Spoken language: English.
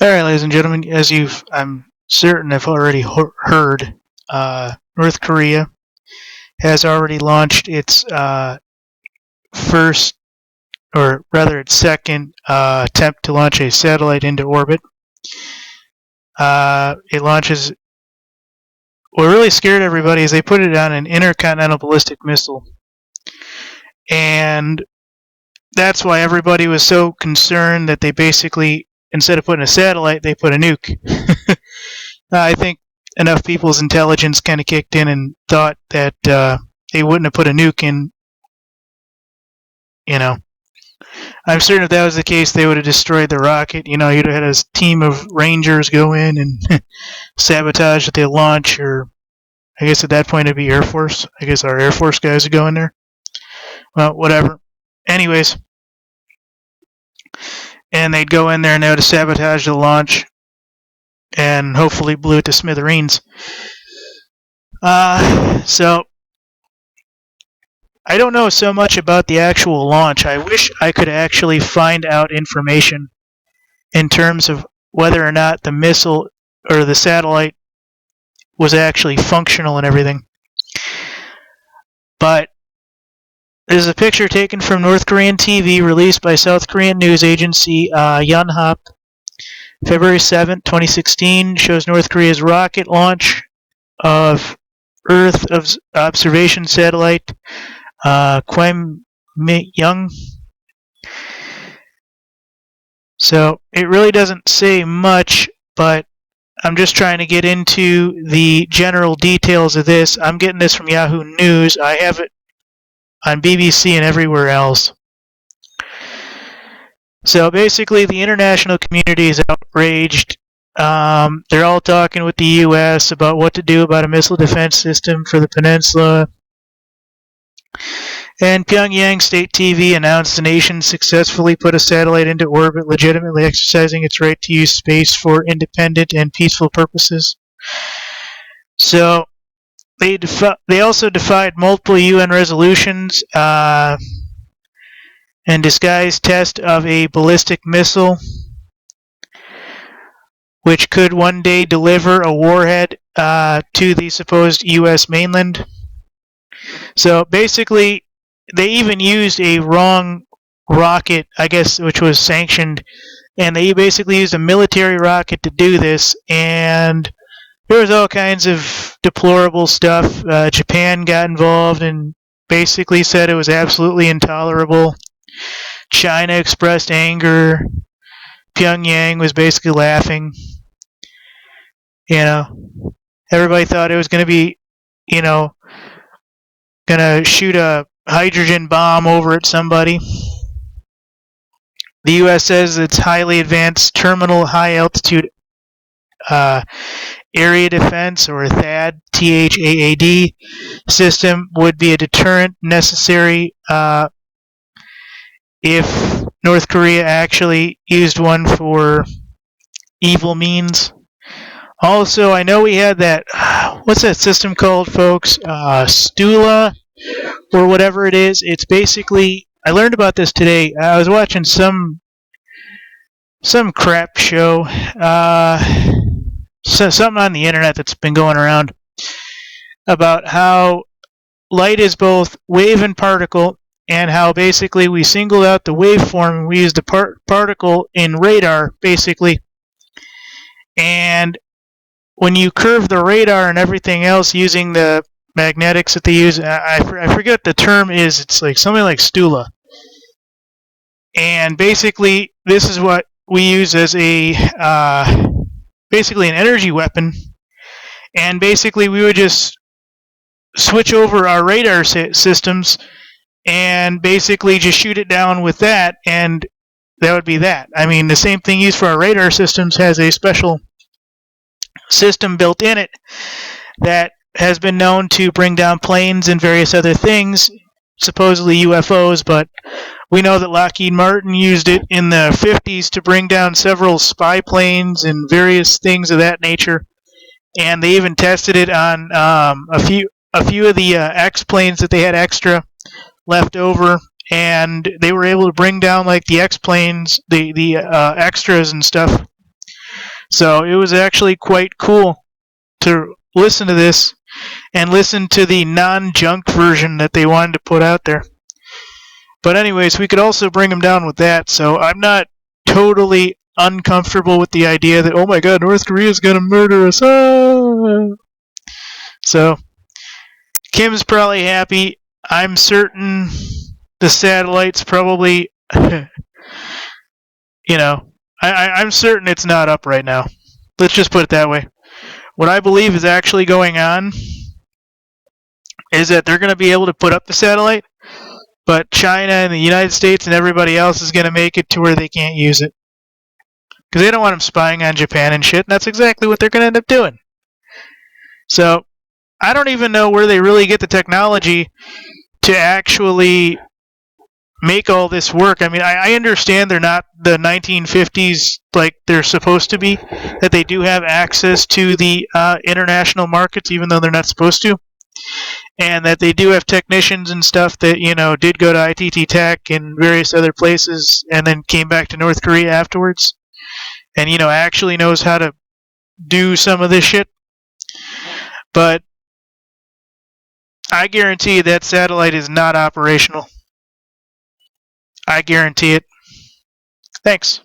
All right, ladies and gentlemen, as I'm certain have already heard, North Korea has already launched its first, or rather its second attempt to launch a satellite into orbit. It launches. What really scared everybody is they put it on an intercontinental ballistic missile, and that's why everybody was so concerned that they basically, instead of putting a satellite, they put a nuke. I think enough people's intelligence kind of kicked in and thought that they wouldn't have put a nuke in. I'm certain if that was the case, they would have destroyed the rocket. You'd have had a team of Rangers go in and sabotage the launch, or I guess at that point it'd be Air Force. I guess our Air Force guys would go in there. Well, whatever. Anyways, and they'd go in there and they would have sabotaged the launch and hopefully blew it to smithereens. So I don't know so much about the actual launch. I wish I could actually find out information in terms of whether or not the missile or the satellite was actually functional and everything. But there's a picture taken from North Korean TV released by South Korean news agency Yonhap. February 7, 2016 shows North Korea's rocket launch of Earth observation satellite Kwangmyong. So it really doesn't say much, but I'm just trying to get into the general details of this. I'm getting this from Yahoo News. I have it on BBC and everywhere else. So basically, the international community is outraged. They're all talking with the U.S. about what to do about a missile defense system for the peninsula. And Pyongyang State TV announced the nation successfully put a satellite into orbit, legitimately exercising its right to use space for independent and peaceful purposes. So they also defied multiple UN resolutions and disguised test of a ballistic missile, which could one day deliver a warhead to the supposed U.S. mainland. So basically, they even used a wrong rocket, I guess, which was sanctioned, and they basically used a military rocket to do this, and there was all kinds of deplorable stuff. Japan got involved and basically said it was absolutely intolerable. China expressed anger. Pyongyang was basically laughing. Everybody thought it was going to be, going to shoot a hydrogen bomb over at somebody. The U.S. says its highly advanced terminal high altitude area defense, or THAAD, THAAD system would be a deterrent necessary if North Korea actually used one for evil means. Also, I know we had that, what's that system called, folks? Stula, or whatever it is. It's basically, I learned about this today. I was watching some crap show, something on the internet that's been going around about how light is both wave and particle, and how basically we singled out the waveform and we used the particle in radar, basically. And when you curve the radar and everything else using the magnetics that they use, I forget what the term is. It's like something like Stula. And basically, this is what we use as basically an energy weapon. And basically, we would just switch over our radar systems and basically just shoot it down with that, and that would be that. I mean, the same thing used for our radar systems has a special system built in it that has been known to bring down planes and various other things, supposedly UFOs, but we know that Lockheed Martin used it in the 50s to bring down several spy planes and various things of that nature, and they even tested it on a few of the X planes that they had extra left over, and they were able to bring down like the X planes, the extras and stuff. So it was actually quite cool to listen to this and listen to the non-junk version that they wanted to put out there. But anyways, we could also bring them down with that, so I'm not totally uncomfortable with the idea that, oh my god, North Korea is going to murder us. Ah! So, Kim's probably happy. I'm certain the satellite's probably, I'm certain it's not up right now. Let's just put it that way. What I believe is actually going on is that they're going to be able to put up the satellite, but China and the United States and everybody else is going to make it to where they can't use it. Because they don't want them spying on Japan and shit, and that's exactly what they're going to end up doing. So, I don't even know where they really get the technology to actually make all this work. I mean, I understand they're not the 1950s like they're supposed to be, that they do have access to the international markets, even though they're not supposed to. And that they do have technicians and stuff that, did go to ITT Tech and various other places and then came back to North Korea afterwards. And, actually knows how to do some of this shit. But I guarantee you that satellite is not operational. I guarantee it. Thanks.